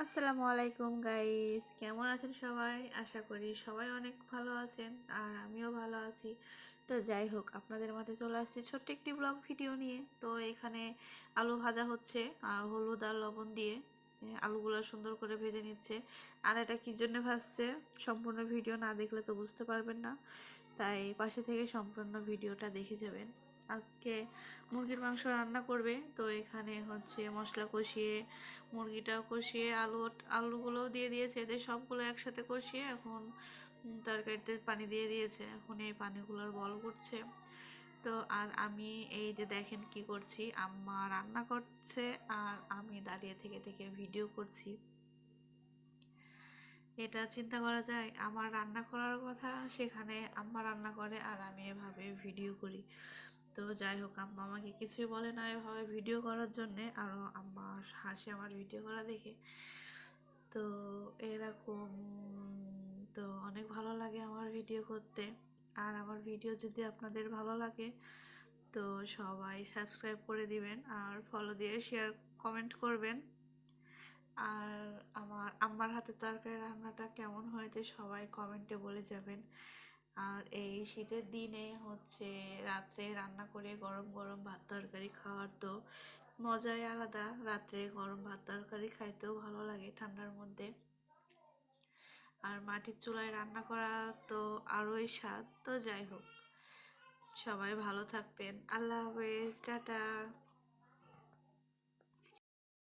আসসালামু আলাইকুম গাইস, কেমন আছেন সবাই? আশা করি সবাই অনেক ভালো আছেন আর আমিও ভালো আছি। তো যাই হোক, আপনাদের মাঝে চলে আসছি ছোট্ট একটি ব্লগ ভিডিও নিয়ে। তো এখানে আলু ভাজা হচ্ছে হলুদ আর লবণ দিয়ে। আলুগুলো সুন্দর করে ভেজে নিচ্ছে। আর এটা কী জন্য ভাজছে, সম্পূর্ণ ভিডিও না দেখলে তো বুঝতে পারবেন না, তাই পাশে থেকে সম্পূর্ণ ভিডিওটা দেখে যাবেন। আজকে মুরগির মাংস রান্না করবে, তো এখানে হচ্ছে মশলা কষিয়ে, মুরগিটাও কষিয়ে, আলুগুলোও দিয়ে দিয়েছে, এদের সবগুলো একসাথে কষিয়ে এখন তরকারিতে পানি দিয়ে দিয়েছে। এখন এই পানিগুলোর বল করছে। তো আর আমি এই যে দেখেন কি করছি, আম্মা রান্না করছে আর আমি দাঁড়িয়ে থেকে থেকে ভিডিও করছি। এটা চিন্তা করা যায়, আমার রান্না করার কথা, সেখানে আম্মা রান্না করে আর আমি এভাবে ভিডিও করি। তো যাই হোক, আম্মা আমাকে কিছুই বলে না এভাবে ভিডিও করার জন্যে, আরও আম্মা হাসে আমার ভিডিও করা দেখে। তো এরকম, তো অনেক ভালো লাগে আমার ভিডিও করতে। আর আমার ভিডিও যদি আপনাদের ভালো লাগে তো সবাই সাবস্ক্রাইব করে দিবেন আর ফলো দিয়ে শেয়ার কমেন্ট করবেন। আর আমার আম্মার হাতের তরকারি রান্নাটা কেমন হয়েছে সবাই কমেন্টে বলে যাবেন। আর এই শীতের দিনে হচ্ছে রাত্রে রান্না করে গরম গরম ভাত তরকারি খাওয়ার তো মজাই আলাদা। রাত্রে গরম ভাত তরকারি খাইতেও ভালো লাগে ঠান্ডার মধ্যে। আর মাটির চুলায় রান্না করা তো আরোই স্বাদ। তো যাই হোক, সবাই ভালো থাকবেন। আল্লাহ হাফেজ, টাটা।